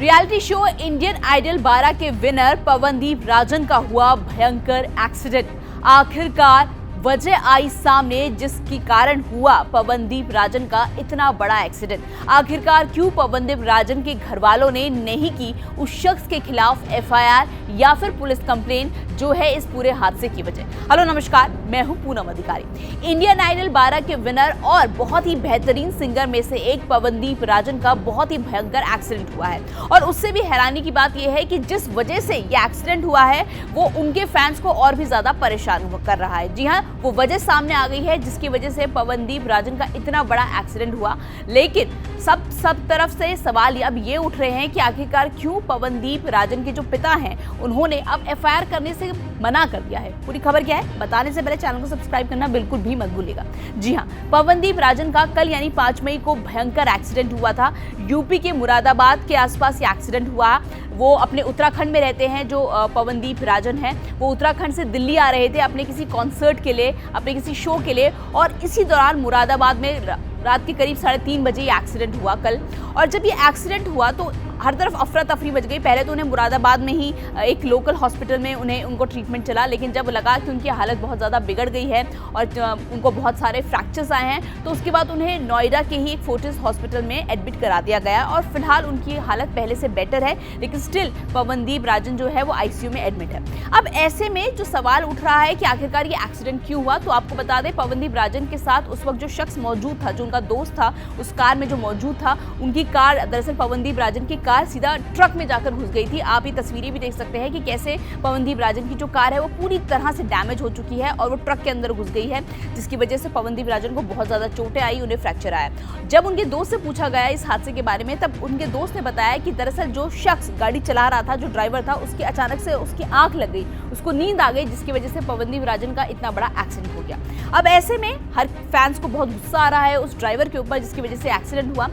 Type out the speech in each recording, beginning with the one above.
Reality show Indian idol 12 के winner Pawandeep Rajan का हुआ भयंकर एक्सीडेंट। आखिरकार वजह आई सामने जिसके कारण हुआ पवनदीप राजन का इतना बड़ा एक्सीडेंट। आखिरकार क्यों पवनदीप राजन के घर वालों ने नहीं की उस शख्स के खिलाफ एफआईआर या फिर पुलिस कंप्लेन, जो है इस पूरे हादसे की वजह। हेलो नमस्कार, मैं हूं पूनम अधिकारी। इंडियन आइडल 12 के विनर और बहुत ही बेहतरीन सिंगर में से एक पवनदीप राजन का बहुत ही भयंकर एक्सीडेंट हुआ है। और उससे भी हैरानी की बात यह है कि जिस वजह से यह एक्सीडेंट हुआ है वो उनके फैंस को और भी ज्यादा परेशान कर रहा है। जी हाँ, वो वजह सामने आ गई है जिसकी वजह से पवनदीप राजन का इतना बड़ा एक्सीडेंट हुआ। लेकिन सब तरफ से सवाल अब ये उठ रहे हैं कि आखिरकार क्यों पवनदीप राजन के जो पिता हैं उन्होंने अब एफआईआर करने से मना कर दिया है। पूरी खबर क्या है बताने से पहले चैनल को सब्सक्राइब करना बिल्कुल भी मत भूलिएगा। जी हाँ, पवनदीप राजन का कल यानी 5 मई को भयंकर एक्सीडेंट हुआ था। यूपी के मुरादाबाद के आसपास ये एक्सीडेंट हुआ। वो अपने उत्तराखंड में रहते हैं। जो पवनदीप राजन है वो उत्तराखंड से दिल्ली आ रहे थे अपने किसी कॉन्सर्ट के लिए, अपने किसी शो के लिए, और इसी दौरान मुरादाबाद में रात के करीब 3:30 बजे ये एक्सीडेंट हुआ कल। और जब ये एक्सीडेंट हुआ तो हर तरफ अफरा तफरी मच गई। पहले तो उन्हें मुरादाबाद में ही एक लोकल हॉस्पिटल में उनको ट्रीटमेंट चला, लेकिन जब लगा कि उनकी हालत बहुत ज़्यादा बिगड़ गई है और उनको बहुत सारे फ्रैक्चर्स आए हैं तो उसके बाद उन्हें नोएडा के ही एक फोर्टिस हॉस्पिटल में एडमिट करा दिया गया। और फिलहाल उनकी हालत पहले से बेटर है, लेकिन स्टिल पवनदीप राजन जो है वो आईसीयू में एडमिट है। अब ऐसे में जो सवाल उठ रहा है कि आखिरकार ये एक्सीडेंट क्यों हुआ, तो आपको बता दें पवनदीप राजन के साथ उस वक्त जो शख्स मौजूद था, जो उनका दोस्त था, उस कार में जो मौजूद था, उनकी कार दरअसल पवनदीप राजन की कार सीधा ट्रक में जाकर घुस गई थी। आप ये तस्वीरें भी देख सकते हैं कि कैसे पवनदीप राजन की जो कार है वो पूरी तरह से डैमेज हो चुकी है और वो ट्रक के अंदर घुस गई है, जिसकी वजह से पवनदीप राजन को बहुत ज्यादा चोटें आई, उन्हें फ्रैक्चर आया। जब उनके दोस्त से पूछा गया इस हादसे के बारे में, तब उनके दोस्त ने बताया कि दरअसल जो शख्स गाड़ी चला रहा था, जो ड्राइवर था, उसकी अचानक से उसकी आंख लग गई, उसको नींद आ गई, जिसकी वजह से पवनदीप राजन का इतना बड़ा एक्सीडेंट हो गया। अब ऐसे में हर फैंस को बहुत गुस्सा आ रहा है उस ड्राइवर के ऊपर जिसकी वजह से एक्सीडेंट हुआ।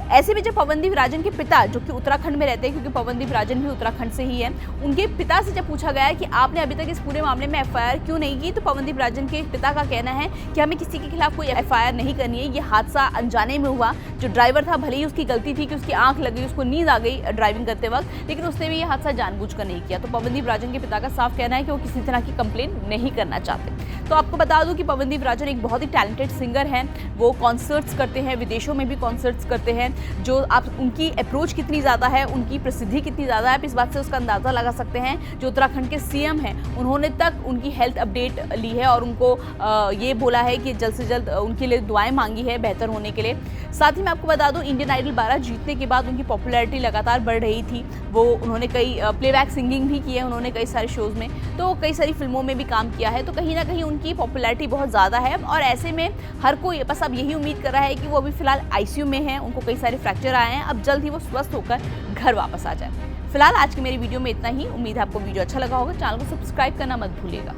ऐसे में जब पवनदीप राजन के पिता, जो कि उत्तराखंड में रहते हैं क्योंकि पवनदीप राजन भी उत्तराखंड से ही है, उनके पिता से जब पूछा गया कि आपने अभी तक इस पूरे मामले में एफआईआर क्यों नहीं की, तो पवनदीप राजन के पिता का कहना है कि हमें किसी के खिलाफ कोई एफआईआर नहीं करनी है। ये हादसा अनजाने में हुआ। जो ड्राइवर था, भले ही उसकी गलती थी कि उसकी आंख लग गई, उसको नींद आ गई ड्राइविंग करते वक्त, लेकिन उसने भी ये हादसा जानबूझकर नहीं किया। तो पवनदीप राजन के पिता का साफ कहना है कि वो किसी तरह की कंप्लेन नहीं करना चाहते। तो आपको बता दूं कि पवनदीप राजन एक बहुत ही टैलेंटेड सिंगर हैं। वो कॉन्सर्ट्स करते हैं, विदेशों में भी कॉन्सर्ट्स करते हैं। जो आप उनकी अप्रोच कितनी ज़्यादा है, उनकी प्रसिद्धि कितनी ज़्यादा है, आप इस बात से उसका अंदाज़ा लगा सकते हैं। जो उत्तराखंड के सीएम हैं उन्होंने तक उनकी हेल्थ अपडेट ली है और उनको ये बोला है कि जल्द से जल्द उनके लिए दुआएं मांगी है बेहतर होने के लिए। साथ ही मैं आपको बता दूं इंडियन आइडल 12 जीतने के बाद उनकी पॉपुलैरिटी लगातार बढ़ रही थी। उन्होंने कई प्लेबैक सिंगिंग भी की है, उन्होंने कई सारे शोज़ में, तो कई सारी फिल्मों में भी काम किया है। तो कहीं ना कहीं उनकी पॉपुलैरिटी बहुत ज़्यादा है और ऐसे में हर कोई बस अब यही उम्मीद कर रहा है कि वो अभी फिलहाल आईसीयू में हैं, उनको कई सारे फ्रैक्चर आए हैं, अब जल्द ही वो स्वस्थ होकर घर वापस आ जाए। फिलहाल आज की मेरी वीडियो में इतना ही। उम्मीद है आपको वीडियो अच्छा लगा होगा। चैनल को सब्सक्राइब करना मत भूलिएगा।